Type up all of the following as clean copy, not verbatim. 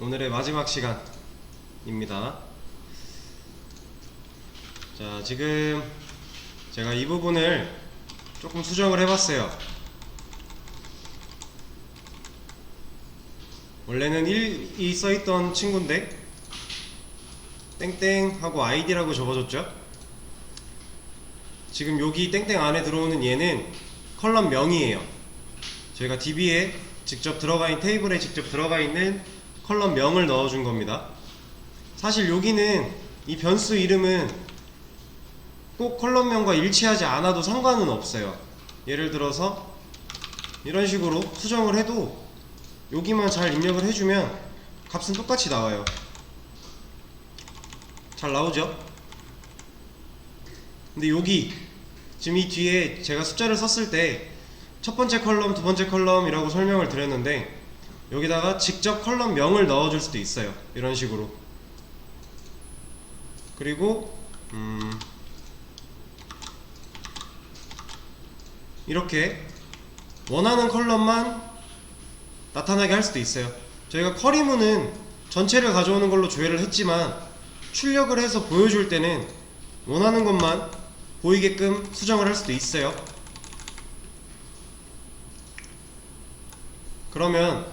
오늘의 마지막 시간입니다. 자, 지금 제가 이 부분을 조금 수정을 해봤어요. 원래는 1이 써있던 친구인데 땡땡 하고 아이디라고 적어줬죠. 지금 여기 땡땡 안에 들어오는 얘는 컬럼 명이에요. 저희가 DB에 직접 들어가 있는 테이블에 직접 들어가 있는 컬럼 명을 넣어준 겁니다. 사실 여기는 이 변수 이름은 꼭 컬럼명과 일치하지 않아도 상관은 없어요. 예를 들어서 이런 식으로 수정을 해도 여기만 잘 입력을 해주면 값은 똑같이 나와요. 잘 나오죠? 근데 여기 지금 이 뒤에 제가 숫자를 썼을 때 첫 번째 컬럼, 두 번째 컬럼이라고 설명을 드렸는데 여기다가 직접 컬럼명을 넣어줄 수도 있어요. 이런 식으로. 그리고 이렇게 원하는 컬럼만 나타나게 할 수도 있어요. 저희가 쿼리문은 전체를 가져오는 걸로 조회를 했지만 출력을 해서 보여줄 때는 원하는 것만 보이게끔 수정을 할 수도 있어요. 그러면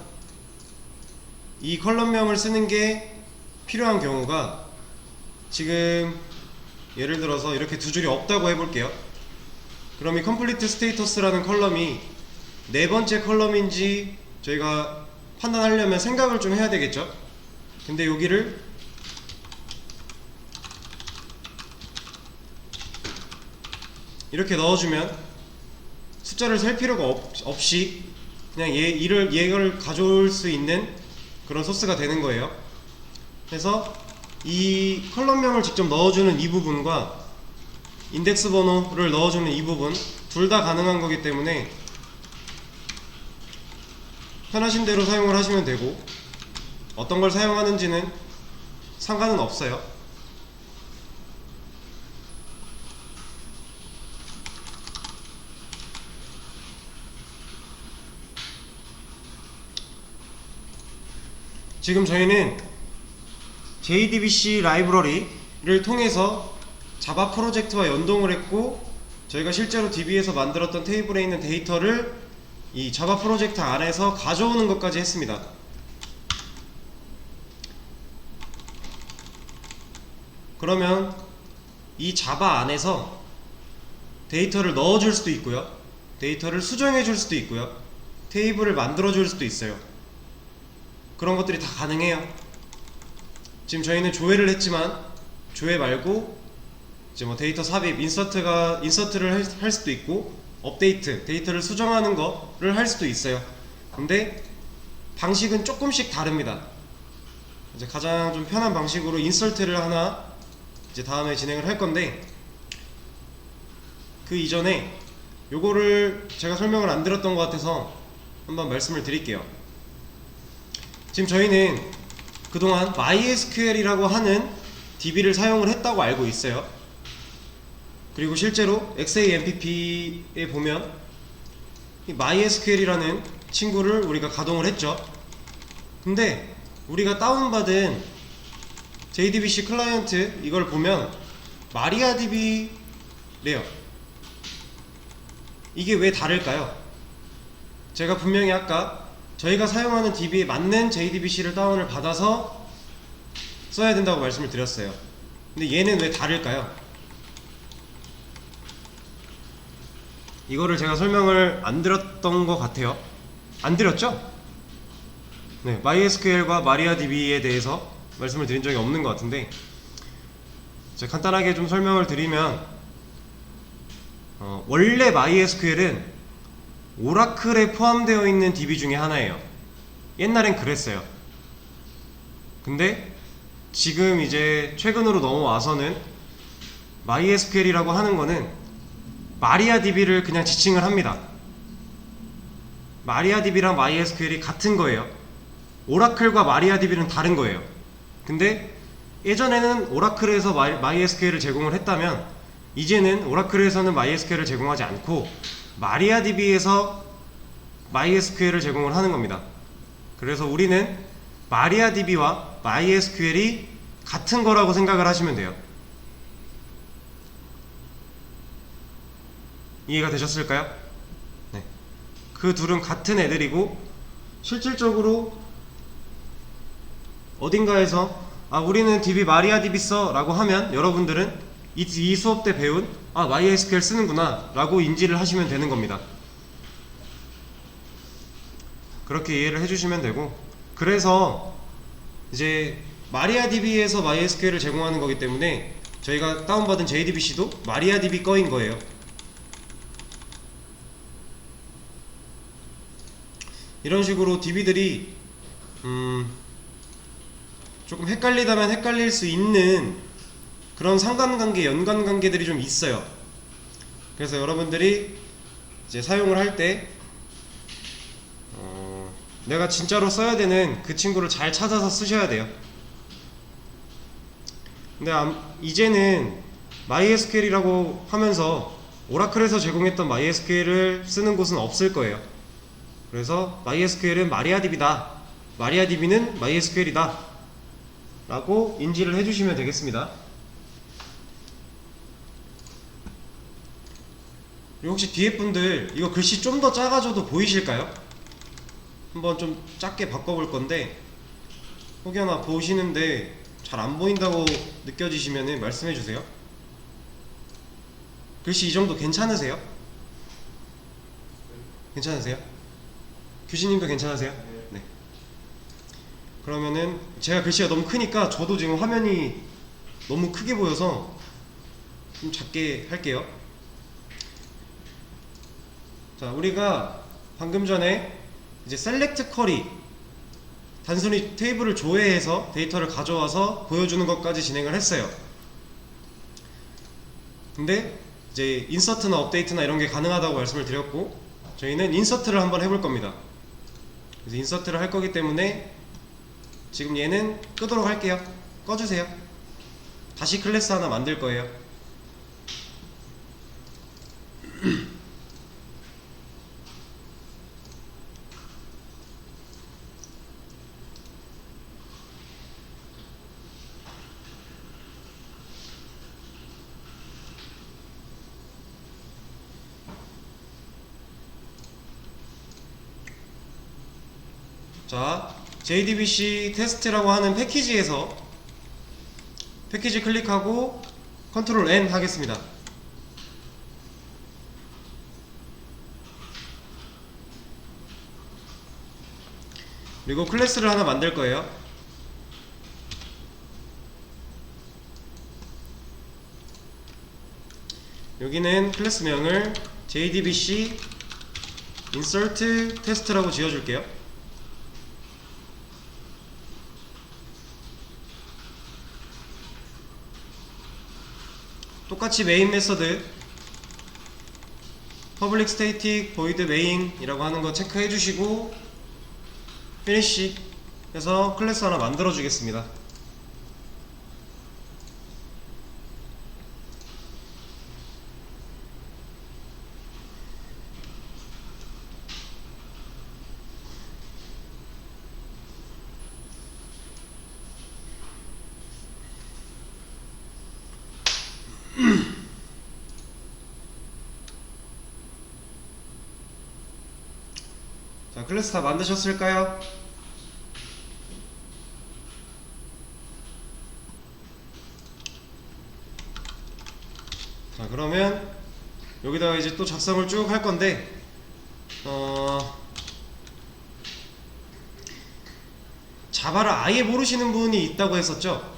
이 컬럼명을 쓰는 게 필요한 경우가 지금 예를 들어서 이렇게 두 줄이 없다고 해볼게요. 그럼 이 complete status라는 컬럼이 네 번째 컬럼인지 저희가 판단하려면 생각을 좀 해야 되겠죠. 근데 여기를 이렇게 넣어주면 숫자를 셀 필요가 없이 그냥 얘를 가져올 수 있는 그런 소스가 되는 거예요. 그래서 이 컬럼명을 직접 넣어주는 이 부분과 인덱스 번호를 넣어주는 이 부분 둘 다 가능한 거기 때문에 편하신 대로 사용을 하시면 되고 어떤 걸 사용하는지는 상관은 없어요. 지금 저희는 JDBC 라이브러리를 통해서 자바 프로젝트와 연동을 했고 저희가 실제로 DB에서 만들었던 테이블에 있는 데이터를 이 자바 프로젝트 안에서 가져오는 것까지 했습니다. 그러면 이 자바 안에서 데이터를 넣어줄 수도 있고요, 데이터를 수정해 줄 수도 있고요, 테이블을 만들어 줄 수도 있어요. 그런 것들이 다 가능해요. 지금 저희는 조회를 했지만 조회 말고 이제 뭐 데이터 삽입, 인서트를 할 수도 있고 업데이트, 데이터를 수정하는 거를 할 수도 있어요. 근데 방식은 조금씩 다릅니다. 이제 가장 좀 편한 방식으로 인서트를 하나 이제 다음에 진행을 할 건데 그 이전에 요거를 제가 설명을 안 드렸던 것 같아서 한번 말씀을 드릴게요. 지금 저희는 그동안 MySQL이라고 하는 DB를 사용을 했다고 알고 있어요. 그리고 실제로 XAMPP에 보면 이 MySQL이라는 친구를 우리가 가동을 했죠. 근데 우리가 다운받은 JDBC 클라이언트 이걸 보면 MariaDB래요. 이게 왜 다를까요? 제가 분명히 아까 저희가 사용하는 DB에 맞는 JDBC를 다운을 받아서 써야 된다고 말씀을 드렸어요. 근데 얘는 왜 다를까요? 이거를 제가 설명을 안 드렸던 것 같아요. 안 드렸죠? 네, MySQL과 MariaDB에 대해서 말씀을 드린 적이 없는 것 같은데 제가 간단하게 좀 설명을 드리면 원래 MySQL은 오라클에 포함되어 있는 DB 중에 하나예요. 옛날엔 그랬어요. 근데 지금 이제 최근으로 넘어와서는 MySQL이라고 하는 거는 MariaDB를 그냥 지칭을 합니다. MariaDB랑 MySQL이 같은 거예요. 오라클과 MariaDB는 다른 거예요. 근데 예전에는 오라클에서 MySQL을 제공을 했다면 이제는 오라클에서는 MySQL을 제공하지 않고 MariaDB에서 MySQL을 제공을 하는 겁니다. 그래서 우리는 마리아DB와 MySQL이 같은 거라고 생각을 하시면 돼요. 이해가 되셨을까요? 네. 그 둘은 같은 애들이고 실질적으로 어딘가에서 우리는 DB 마리아DB 써 라고 하면 여러분들은 이 수업 때 배운 MySQL 쓰는구나 라고 인지를 하시면 되는 겁니다. 그렇게 이해를 해주시면 되고, 그래서 이제 마리아DB에서 MySQL을 제공하는 거기 때문에 저희가 다운받은 JDBC도 마리아DB 거인 거예요. 이런 식으로 DB들이 조금 헷갈리다면 헷갈릴 수 있는 그런 상관관계, 연관관계들이 좀 있어요. 그래서 여러분들이 이제 사용을 할 때 내가 진짜로 써야 되는 그 친구를 잘 찾아서 쓰셔야 돼요. 근데 이제는 MySQL이라고 하면서 오라클에서 제공했던 MySQL을 쓰는 곳은 없을 거예요. 그래서 MySQL은 마리아DB다, 마리아DB는 MySQL이다 라고 인지를 해주시면 되겠습니다. 그리고 혹시 뒤에 분들 이거 글씨 좀 더 작아져도 보이실까요? 한번 좀 작게 바꿔볼 건데 혹여나 보시는데 잘 안 보인다고 느껴지시면 말씀해주세요. 글씨 이 정도 괜찮으세요? 괜찮으세요? 규진님도 괜찮으세요? 네. 그러면은 제가 글씨가 너무 크니까 저도 지금 화면이 너무 크게 보여서 좀 작게 할게요. 자, 우리가 방금 전에 이제 셀렉트 쿼리, 단순히 테이블을 조회해서 데이터를 가져와서 보여주는 것까지 진행을 했어요. 근데 이제 인서트나 업데이트나 이런 게 가능하다고 말씀을 드렸고, 저희는 인서트를 한번 해볼 겁니다. 그래서 인서트를 할 거기 때문에 지금 얘는 끄도록 할게요. 꺼주세요. 다시 클래스 하나 만들 거예요. 자, JDBC 테스트라고 하는 패키지에서 패키지 클릭하고 컨트롤 N 하겠습니다. 그리고 클래스를 하나 만들 거예요. 여기는 클래스명을 JDBC insert test라고 지어줄게요. 똑같이 메인 메서드 public static void main 이라고 하는 거 체크해 주시고 finish 해서 클래스 하나 만들어 주겠습니다. 자, 클래스 다 만드셨을까요? 자, 그러면 여기다가 이제 또 작성을 쭉 할 건데 자바를 아예 모르시는 분이 있다고 했었죠?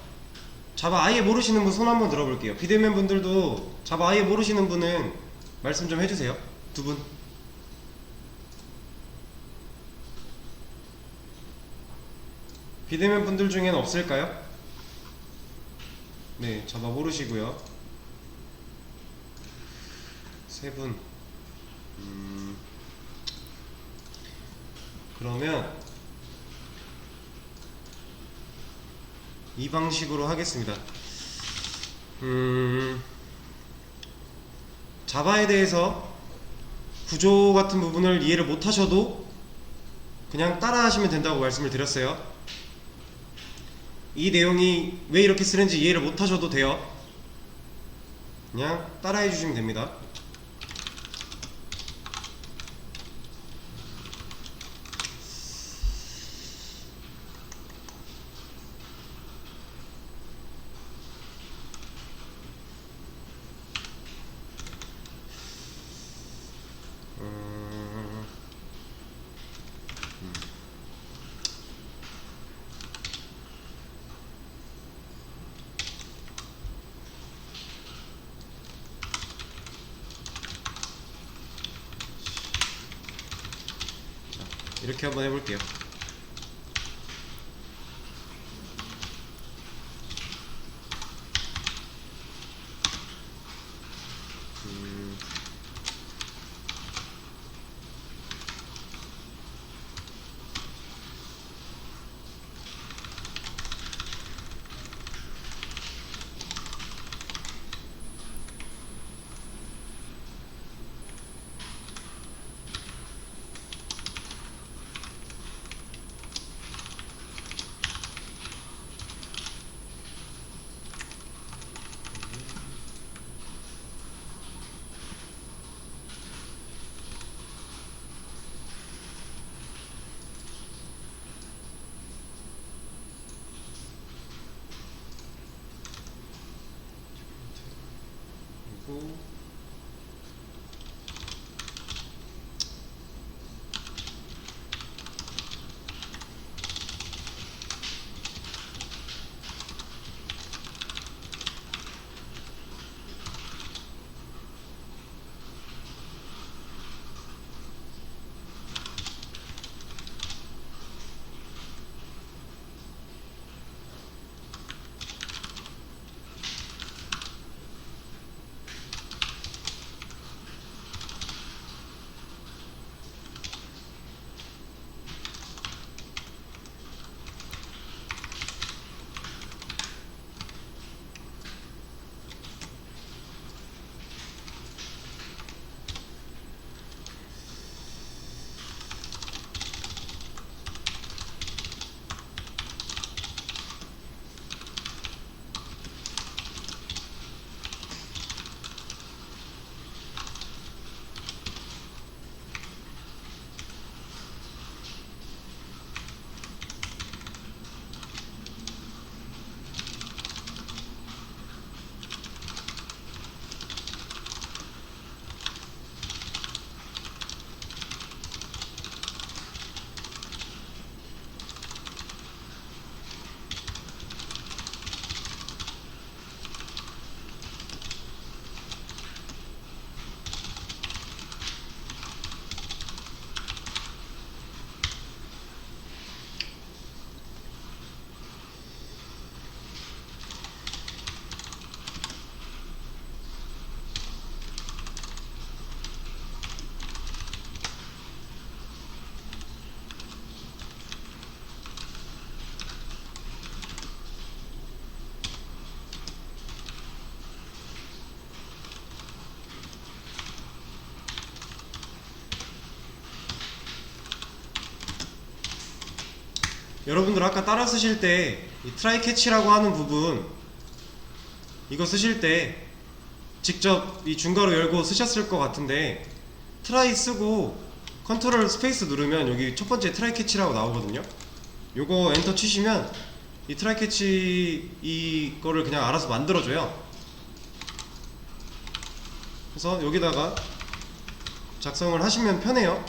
자바 아예 모르시는 분 손 한번 들어볼게요. 비대면 분들도 자바 아예 모르시는 분은 말씀 좀 해주세요. 두 분. 비대면 분들 중에는 없을까요? 네, 자바 모르시고요. 세 분. 그러면 이 방식으로 하겠습니다. 자바에 대해서 구조 같은 부분을 이해를 못 하셔도 그냥 따라 하시면 된다고 말씀을 드렸어요. 이 내용이 왜 이렇게 쓰는지 이해를 못 하셔도 돼요. 그냥 따라해 주시면 됩니다. 이렇게 한번 해볼게요. 그리고 여러분들 아까 따라 쓰실 때 이 트라이 캐치라고 하는 부분, 이거 쓰실 때 직접 이 중괄호 열고 쓰셨을 것 같은데, 트라이 쓰고 컨트롤 스페이스 누르면 여기 첫 번째 트라이 캐치라고 나오거든요. 요거 엔터 치시면 이 트라이 캐치 이거를 그냥 알아서 만들어줘요. 그래서 여기다가 작성을 하시면 편해요.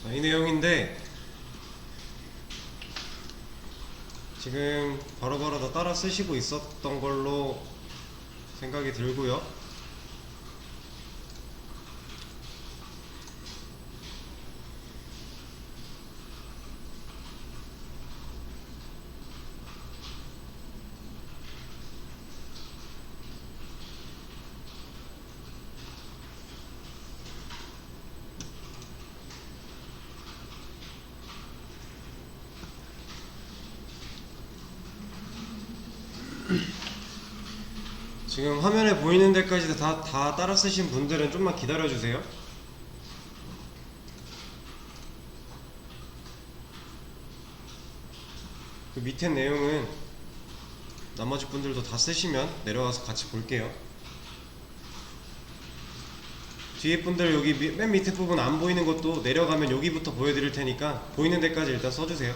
이 내용인데 지금 바로바로 다 따라 쓰시고 있었던 걸로 생각이 들고요. 지금 화면에 보이는 데까지 다 따라 쓰신 분들은 좀만 기다려주세요. 그 밑에 내용은 나머지 분들도 다 쓰시면 내려와서 같이 볼게요. 뒤에 분들 여기 맨 밑에 부분 안 보이는 것도 내려가면 여기부터 보여드릴 테니까 보이는 데까지 일단 써주세요.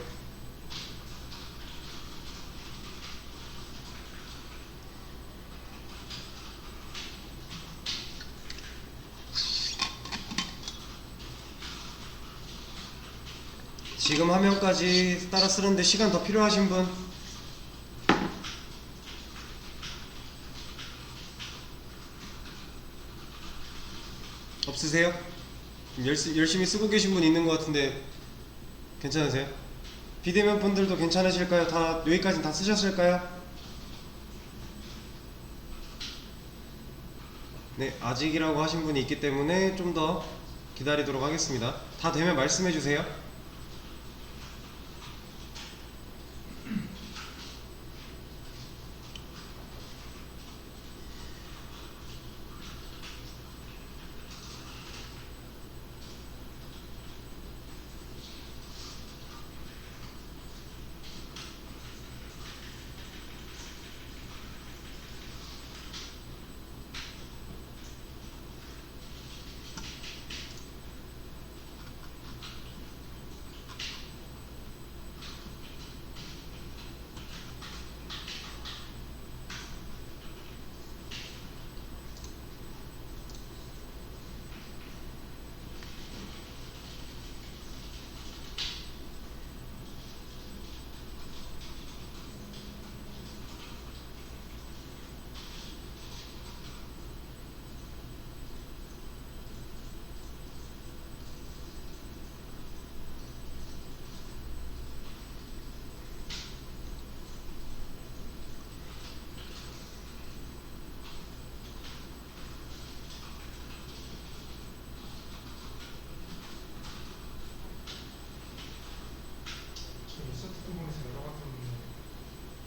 지금 화면까지 따라 쓰는데 시간 더 필요하신 분? 없으세요? 열심히 쓰고 계신 분 있는 것 같은데 괜찮으세요? 비대면 분들도 괜찮으실까요? 다 여기까지 다 쓰셨을까요? 네, 아직이라고 하신 분이 있기 때문에 좀 더 기다리도록 하겠습니다. 다 되면 말씀해 주세요.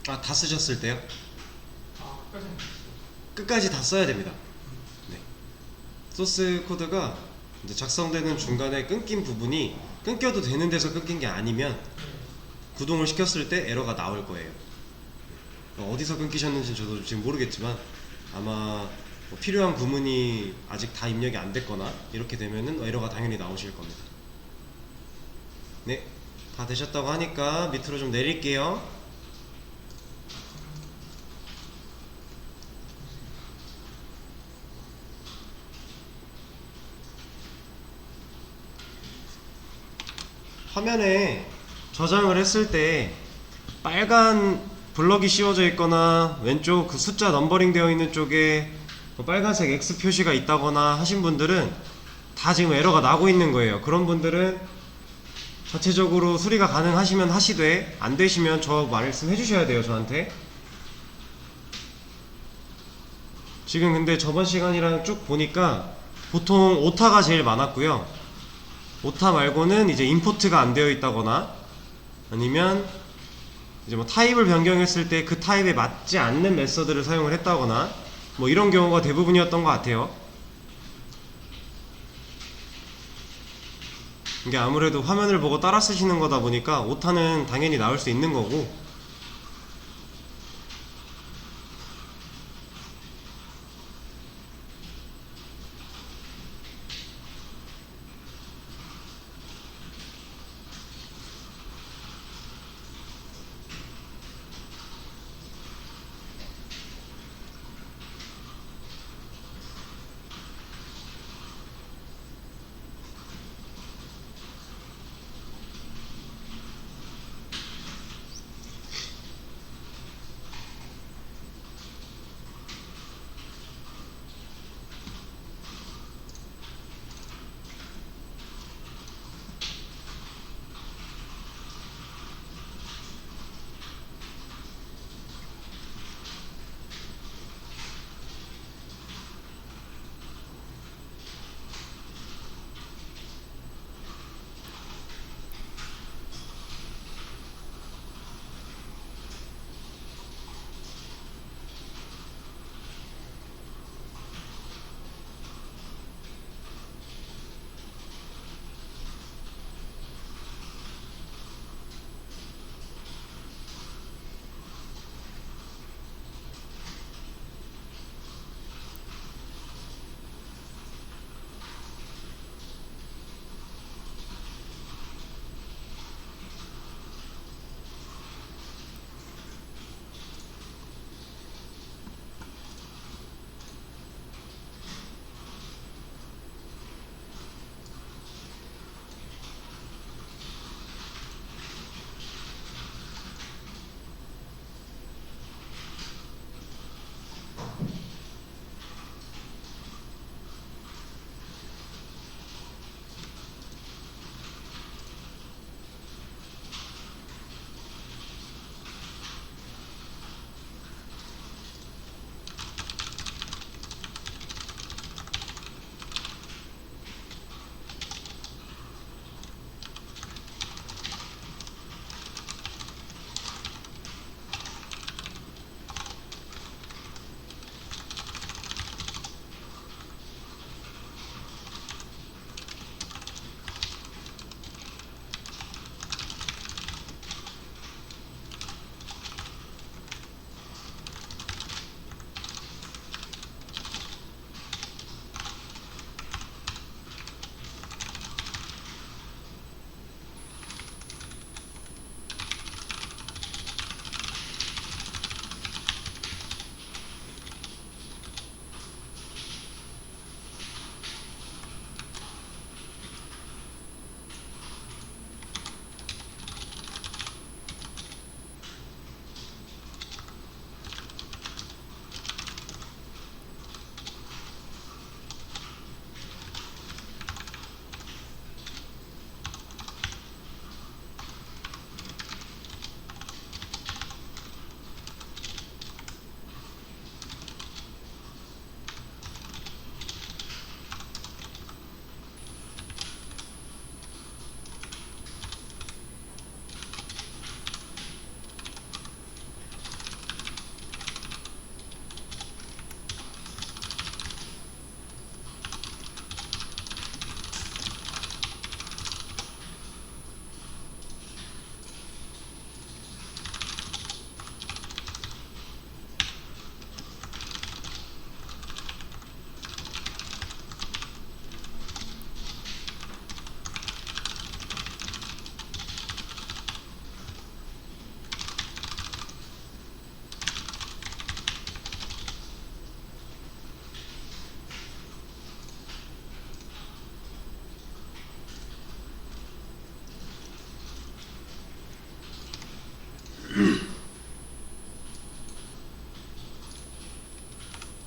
아, 다 쓰셨을 때요? 끝까지 다 써야 됩니다. 네. 소스 코드가 이제 작성되는 중간에 끊긴 부분이 끊겨도 되는 데서 끊긴 게 아니면 구동을 시켰을 때 에러가 나올 거예요. 어디서 끊기셨는지 저도 지금 모르겠지만 아마 뭐 필요한 구문이 아직 다 입력이 안 됐거나 이렇게 되면은 에러가 당연히 나오실 겁니다. 네, 다 되셨다고 하니까 밑으로 좀 내릴게요. 화면에 저장을 했을 때 빨간 블럭이 씌워져 있거나 왼쪽 그 숫자 넘버링 되어 있는 쪽에 빨간색 X 표시가 있다거나 하신 분들은 다 지금 에러가 나고 있는 거예요. 그런 분들은 자체적으로 수리가 가능하시면 하시되 안 되시면 저 말씀해 주셔야 돼요, 저한테. 지금 근데 저번 시간이랑 쭉 보니까 보통 오타가 제일 많았고요. 오타 말고는 이제 임포트가 안 되어 있다거나 아니면 이제 뭐 타입을 변경했을 때 그 타입에 맞지 않는 메서드를 사용을 했다거나 뭐 이런 경우가 대부분이었던 것 같아요. 이게 아무래도 화면을 보고 따라 쓰시는 거다 보니까 오타는 당연히 나올 수 있는 거고,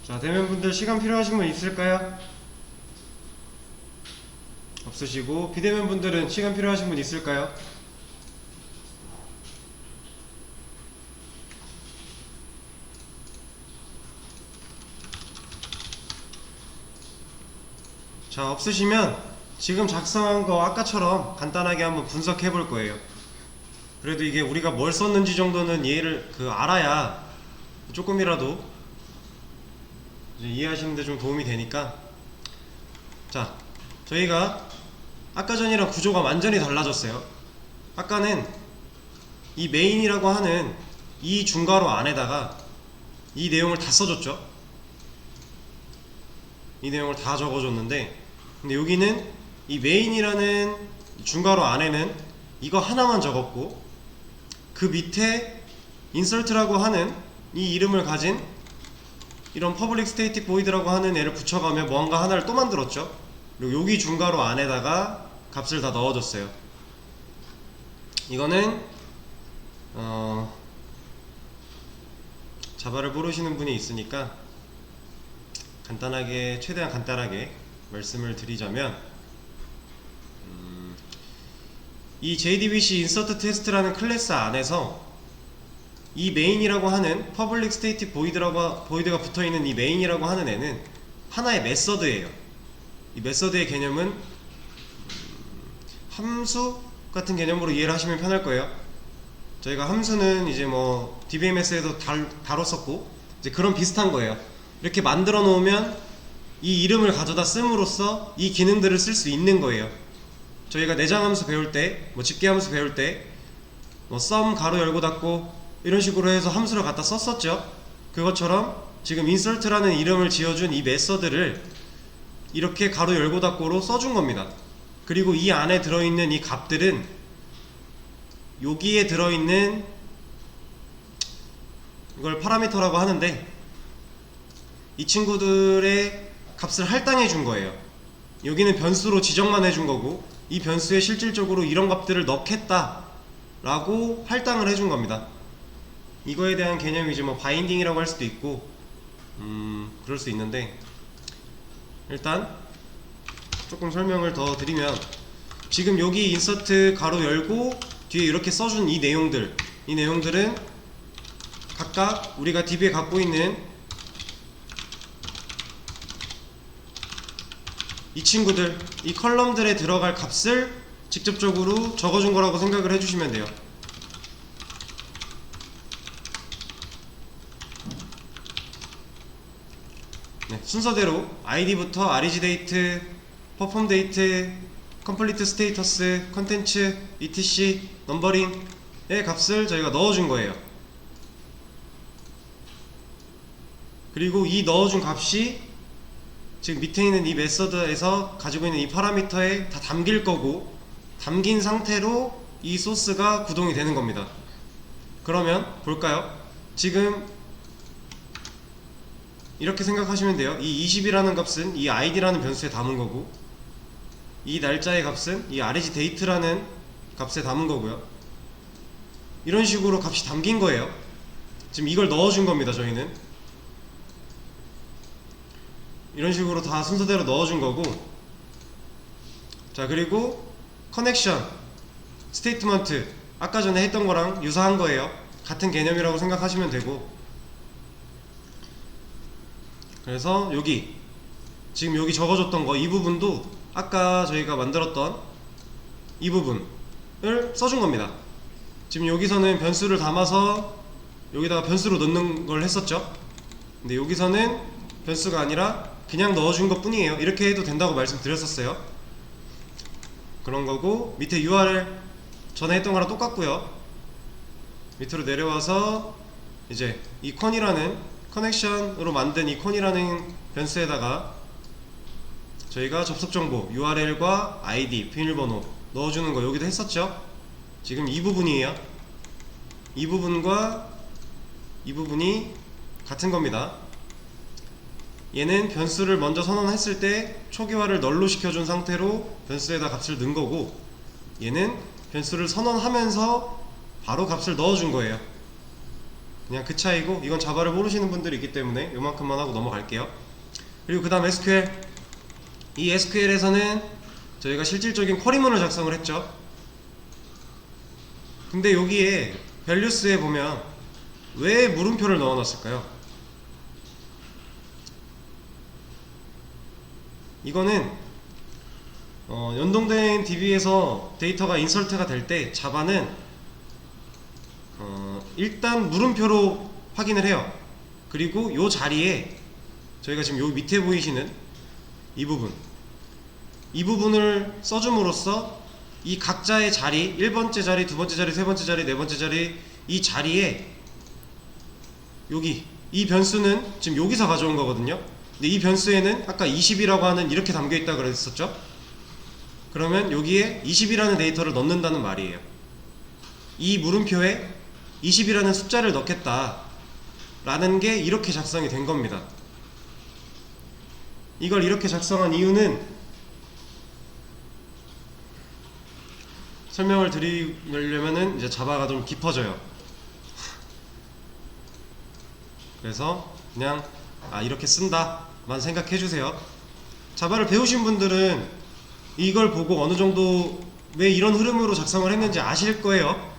자, 대면분들 시간 필요하신 분 있을까요? 없으시고, 비대면분들은 시간 필요하신 분 있을까요? 자, 없으시면 지금 작성한 거 아까처럼 간단하게 한번 분석해 볼 거예요. 그래도 이게 우리가 뭘 썼는지 정도는 이해를 알아야 조금이라도 이제 이해하시는데 좀 도움이 되니까. 자, 저희가 아까 전이랑 구조가 완전히 달라졌어요. 아까는 이 메인이라고 하는 이 중괄호 안에다가 이 내용을 다 써줬죠. 이 내용을 다 적어줬는데, 근데 여기는 이 메인이라는 중괄호 안에는 이거 하나만 적었고, 그 밑에 insert라고 하는 이 이름을 가진 이런 public static void라고 하는 애를 붙여가며 뭔가 하나를 또 만들었죠. 그리고 여기 중괄호 안에다가 값을 다 넣어줬어요. 이거는 자바를 모르시는 분이 있으니까 간단하게, 최대한 간단하게 말씀을 드리자면, 이 JDBC insert test라는 클래스 안에서 이 메인이라고 하는 public static void가 붙어있는 이 메인이라고 하는 애는 하나의 메서드예요. 이 메서드의 개념은 함수 같은 개념으로 이해를 하시면 편할 거예요. 저희가 함수는 이제 뭐 DBMS에도 다뤘었고, 이제 그런 비슷한 거예요. 이렇게 만들어 놓으면 이 이름을 가져다 씀으로써 이 기능들을 쓸 수 있는 거예요. 저희가 내장함수 배울 때, 뭐 집계함수 배울 때, 뭐 sum 가로 열고 닫고 이런 식으로 해서 함수를 갖다 썼었죠. 그것처럼 지금 insert라는 이름을 지어준 이 메서드를 이렇게 가로 열고 닫고로 써준 겁니다. 그리고 이 안에 들어있는 이 값들은 여기에 들어있는 이걸 파라미터라고 하는데, 이 친구들의 값을 할당해 준 거예요. 여기는 변수로 지정만 해준 거고, 이 변수에 실질적으로 이런 값들을 넣겠다 라고 할당을 해준 겁니다. 이거에 대한 개념이 이제 뭐 바인딩이라고 할 수도 있고 그럴 수 있는데, 일단 조금 설명을 더 드리면, 지금 여기 인서트 가로 열고 뒤에 이렇게 써준 이 내용들은 각각 우리가 DB에 갖고 있는 이 친구들, 이 컬럼들에 들어갈 값을 직접적으로 적어준 거라고 생각을 해주시면 돼요. 네, 순서대로 id부터 origdate, performdate, complete status, content, etc, numbering의 값을 저희가 넣어준 거예요. 그리고 이 넣어준 값이 지금 밑에 있는 이 메서드에서 가지고 있는 이 파라미터에 다 담길 거고, 담긴 상태로 이 소스가 구동이 되는 겁니다. 그러면 볼까요? 지금 이렇게 생각하시면 돼요. 이 20이라는 값은 이 id라는 변수에 담은 거고, 이 날짜의 값은 이 origdate라는 값에 담은 거고요. 이런 식으로 값이 담긴 거예요. 지금 이걸 넣어준 겁니다. 저희는 이런 식으로 다 순서대로 넣어준 거고, 자, 그리고 커넥션, 스테이트먼트, 아까 전에 했던 거랑 유사한 거예요. 같은 개념이라고 생각하시면 되고, 그래서 여기 지금 여기 적어줬던 거, 이 부분도 아까 저희가 만들었던 이 부분을 써준 겁니다. 지금 여기서는 변수를 담아서 여기다가 변수로 넣는 걸 했었죠. 근데 여기서는 변수가 아니라 그냥 넣어준 것 뿐이에요. 이렇게 해도 된다고 말씀드렸었어요. 그런 거고, 밑에 URL 전에 했던 거랑 똑같고요. 밑으로 내려와서 이제 이 con이라는 커넥션으로 만든 이 con이라는 변수에다가 저희가 접속 정보 URL과 ID, 비밀번호 넣어주는 거 여기도 했었죠. 지금 이 부분이에요. 이 부분과 이 부분이 같은 겁니다. 얘는 변수를 먼저 선언했을 때 초기화를 널로 시켜준 상태로 변수에다 값을 넣은 거고, 얘는 변수를 선언하면서 바로 값을 넣어준 거예요. 그냥 그 차이고, 이건 자바를 모르시는 분들이 있기 때문에 요만큼만 하고 넘어갈게요. 그리고 그 다음 SQL. 이 SQL에서는 저희가 실질적인 쿼리문을 작성을 했죠. 근데 여기에 values에 보면 왜 물음표를 넣어 놨을까요? 이거는 연동된 DB에서 데이터가 인설트가 될 때 자바는 일단 물음표로 확인을 해요. 그리고 요 자리에 저희가 지금 요 밑에 보이시는 이 부분을 써줌으로써 이 각자의 자리, 1번째 자리, 2번째 자리, 3번째 자리, 4번째 자리, 이 자리에 여기 이 변수는 지금 여기서 가져온 거거든요. 근데 이 변수에는 아까 20이라고 하는 이렇게 담겨 있다 그랬었죠. 그러면 여기에 20이라는 데이터를 넣는다는 말이에요. 이 물음표에 20이라는 숫자를 넣겠다 라는 게 이렇게 작성이 된 겁니다. 이걸 이렇게 작성한 이유는 설명을 드리려면은 이제 자바가 좀 깊어져요. 그래서 그냥 이렇게 쓴다만 생각해 주세요. 자바를 배우신 분들은 이걸 보고 어느 정도 왜 이런 흐름으로 작성을 했는지 아실 거예요.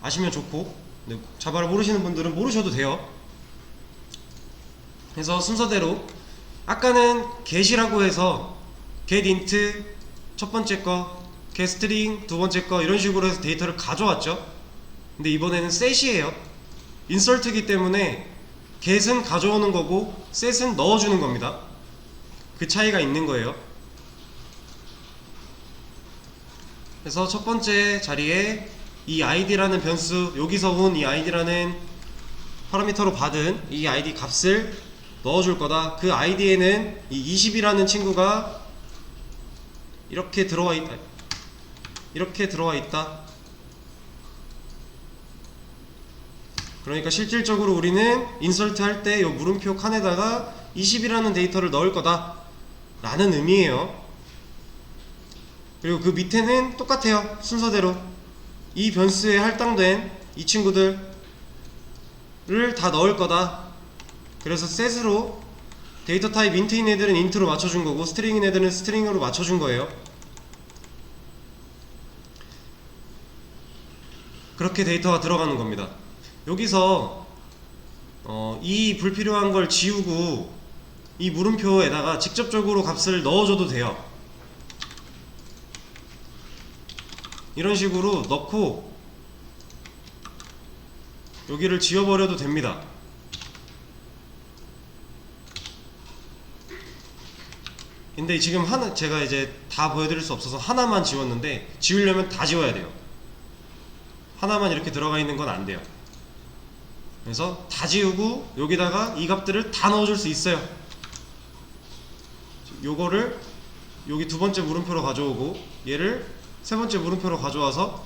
아시면 좋고, 근데 자바를 모르시는 분들은 모르셔도 돼요. 그래서 순서대로 아까는 get이라고 해서 get int 첫 번째 거, get string 두 번째 거, 이런 식으로 해서 데이터를 가져왔죠. 근데 이번에는 set이에요. insert이기 때문에 get은 가져오는 거고 set은 넣어주는 겁니다. 그 차이가 있는 거예요. 그래서 첫 번째 자리에 이 id라는 변수, 여기서 온 이 id라는 파라미터로 받은 이 id 값을 넣어줄 거다. 그 id에는 이 20이라는 친구가 이렇게 들어와 있다. 그러니까 실질적으로 우리는 인설트 할 때 이 물음표 칸에다가 20이라는 데이터를 넣을 거다 라는 의미예요. 그리고 그 밑에는 똑같아요. 순서대로 이 변수에 할당된 이 친구들을 다 넣을 거다. 그래서 set으로 데이터 타입 int인 애들은 int로 맞춰준 거고 스트링인 애들은 스트링으로 맞춰준 거예요. 그렇게 데이터가 들어가는 겁니다. 여기서 이 불필요한 걸 지우고 이 물음표에다가 직접적으로 값을 넣어줘도 돼요. 이런 식으로 넣고 여기를 지워버려도 됩니다. 근데 지금 제가 이제 다 보여드릴 수 없어서 하나만 지웠는데, 지우려면 다 지워야 돼요. 하나만 이렇게 들어가 있는 건 안 돼요. 그래서 다 지우고 여기다가 이 값들을 다 넣어줄 수 있어요. 요거를 여기 두 번째 물음표로 가져오고 얘를 세 번째 물음표로 가져와서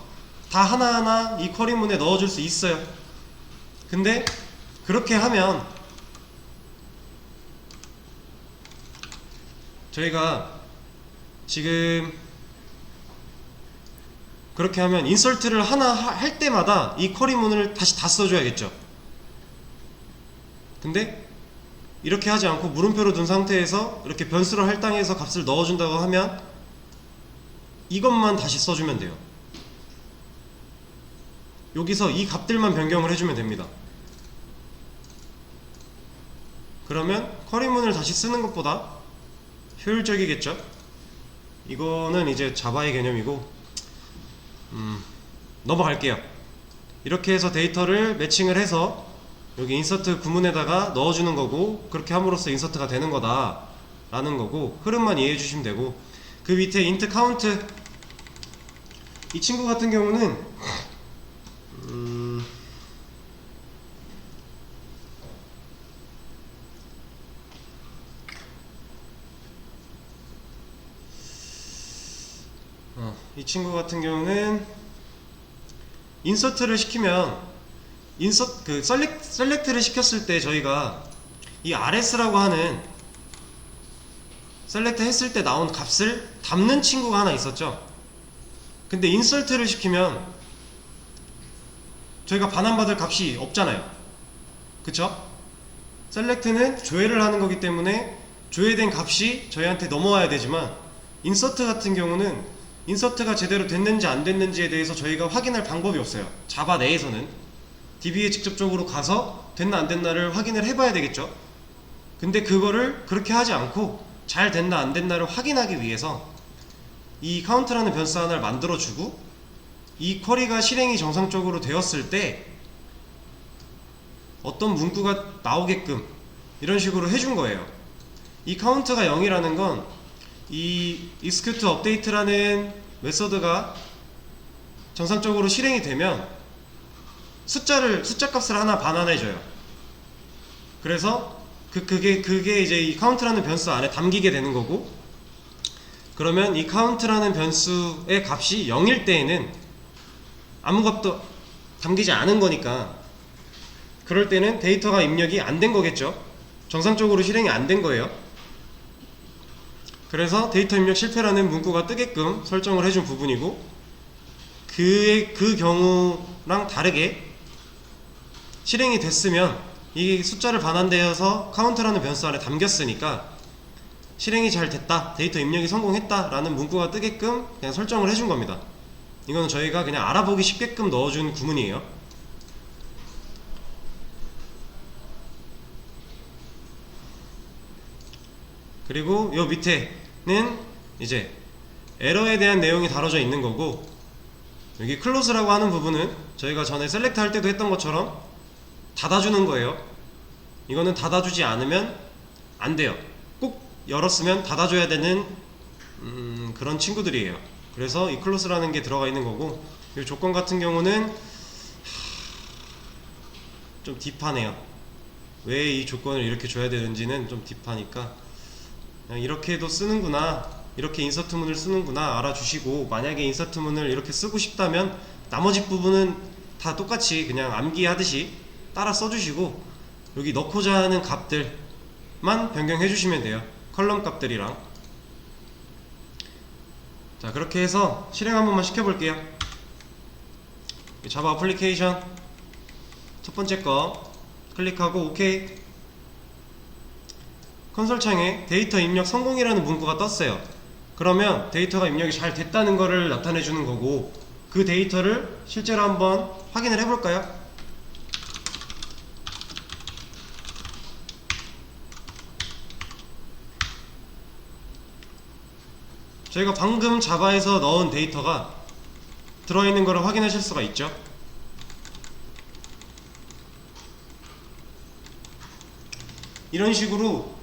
다 하나하나 이 쿼리문에 넣어줄 수 있어요. 근데 그렇게 하면 저희가 지금 그렇게 하면 인설트를 하나 할 때마다 이 쿼리문을 다시 다 써줘야겠죠. 근데 이렇게 하지 않고 물음표로 둔 상태에서 이렇게 변수를 할당해서 값을 넣어준다고 하면 이것만 다시 써주면 돼요. 여기서 이 값들만 변경을 해주면 됩니다. 그러면 쿼리문을 다시 쓰는 것보다 효율적이겠죠? 이거는 이제 자바의 개념이고, 넘어갈게요. 이렇게 해서 데이터를 매칭을 해서 여기 인서트 구문에다가 넣어주는 거고, 그렇게 함으로써 인서트가 되는 거다 라는 거고, 흐름만 이해해 주시면 되고, 그 밑에 int count, 이 친구 같은 경우는 이 친구 같은 경우는 인서트를 시키면 셀렉트를 시켰을 때 저희가 이 rs라고 하는 셀렉트 했을 때 나온 값을 담는 친구가 하나 있었죠. 근데 인설트를 시키면 저희가 반환받을 값이 없잖아요. 그쵸? 셀렉트는 조회를 하는 거기 때문에 조회된 값이 저희한테 넘어와야 되지만, 인서트 같은 경우는 인서트가 제대로 됐는지 안 됐는지에 대해서 저희가 확인할 방법이 없어요. 자바 내에서는 DB에 직접적으로 가서 됐나 안 됐나를 확인을 해봐야 되겠죠. 근데 그거를 그렇게 하지 않고 잘 됐나 안 됐나를 확인하기 위해서 이 카운트라는 변수 하나를 만들어주고, 이 쿼리가 실행이 정상적으로 되었을 때 어떤 문구가 나오게끔 이런 식으로 해준 거예요. 이 카운트가 0이라는 건 이 execute update라는 메서드가 정상적으로 실행이 되면 숫자 값을 하나 반환해줘요. 그래서 그게 이제 이 카운트라는 변수 안에 담기게 되는 거고, 그러면 이 카운트라는 변수의 값이 0일 때에는 아무 값도 담기지 않은 거니까, 그럴 때는 데이터가 입력이 안 된 거겠죠. 정상적으로 실행이 안 된 거예요. 그래서 데이터 입력 실패라는 문구가 뜨게끔 설정을 해준 부분이고, 그 경우랑 다르게 실행이 됐으면 이 숫자를 반환되어서 카운트라는 변수 안에 담겼으니까 실행이 잘 됐다, 데이터 입력이 성공했다 라는 문구가 뜨게끔 그냥 설정을 해준 겁니다. 이거는 저희가 그냥 알아보기 쉽게끔 넣어준 구문이에요. 그리고 요 밑에는 이제 에러에 대한 내용이 다뤄져 있는 거고, 여기 클로즈라고 하는 부분은 저희가 전에 셀렉트 할 때도 했던 것처럼 닫아주는 거예요. 이거는 닫아주지 않으면 안 돼요. 꼭 열었으면 닫아줘야 되는 그런 친구들이에요. 그래서 이 클로즈라는 게 들어가 있는 거고, 이 조건 같은 경우는 좀 딥하네요. 왜 이 조건을 이렇게 줘야 되는지는 좀 딥하니까 그냥 이렇게도 쓰는구나, 이렇게 인서트문을 쓰는구나 알아주시고, 만약에 인서트문을 이렇게 쓰고 싶다면 나머지 부분은 다 똑같이 그냥 암기하듯이 따라 써주시고, 여기 넣고자 하는 값들만 변경해 주시면 돼요. 컬럼 값들이랑. 자, 그렇게 해서 실행 한 번만 시켜볼게요. 자바 어플리케이션 첫 번째 거 클릭하고 OK. 컨솔 창에 데이터 입력 성공이라는 문구가 떴어요. 그러면 데이터가 입력이 잘 됐다는 거를 나타내 주는 거고, 그 데이터를 실제로 한번 확인을 해볼까요? 저희가 방금 자바에서 넣은 데이터가 들어있는 거를 확인하실 수가 있죠. 이런 식으로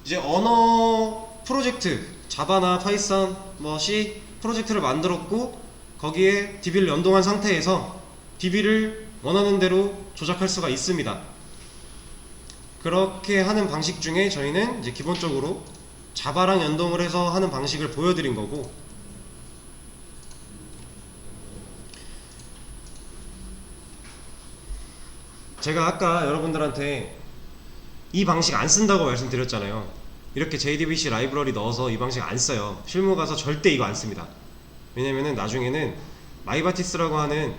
이제 언어 프로젝트, 자바나 파이썬, C 프로젝트를 만들었고, 거기에 DB를 연동한 상태에서 DB를 원하는 대로 조작할 수가 있습니다. 그렇게 하는 방식 중에 저희는 이제 기본적으로 자바랑 연동을 해서 하는 방식을 보여드린 거고, 제가 아까 여러분들한테 이 방식 안 쓴다고 말씀드렸잖아요. 이렇게 JDBC 라이브러리 넣어서 이 방식 안 써요. 실무 가서 절대 이거 안 씁니다. 왜냐면은 나중에는 마이바티스라고 하는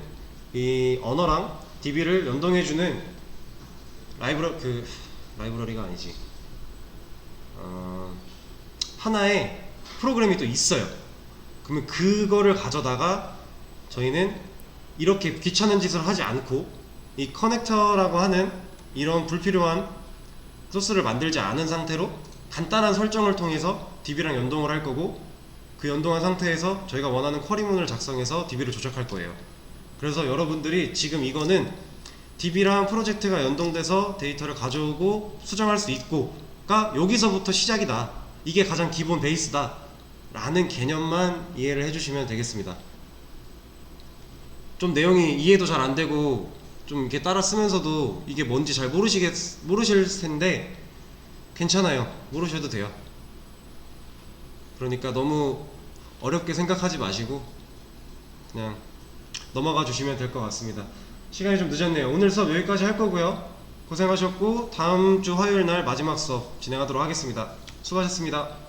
이 언어랑 DB를 연동해주는 라이브러리가 아니지, 하나의 프로그램이 또 있어요. 그러면 그거를 가져다가 저희는 이렇게 귀찮은 짓을 하지 않고 이 커넥터라고 하는 이런 불필요한 소스를 만들지 않은 상태로 간단한 설정을 통해서 DB랑 연동을 할 거고, 그 연동한 상태에서 저희가 원하는 쿼리문을 작성해서 DB를 조작할 거예요. 그래서 여러분들이 지금 이거는 DB랑 프로젝트가 연동돼서 데이터를 가져오고 수정할 수 있고가 여기서부터 시작이다, 이게 가장 기본 베이스다 라는 개념만 이해를 해주시면 되겠습니다. 좀 내용이 이해도 잘 안되고 좀 이렇게 따라 쓰면서도 이게 뭔지 잘 모르실 텐데 괜찮아요. 모르셔도 돼요. 그러니까 너무 어렵게 생각하지 마시고 그냥 넘어가 주시면 될 것 같습니다. 시간이 좀 늦었네요. 오늘 수업 여기까지 할 거고요. 고생하셨고 다음 주 화요일 날 마지막 수업 진행하도록 하겠습니다. 수고하셨습니다.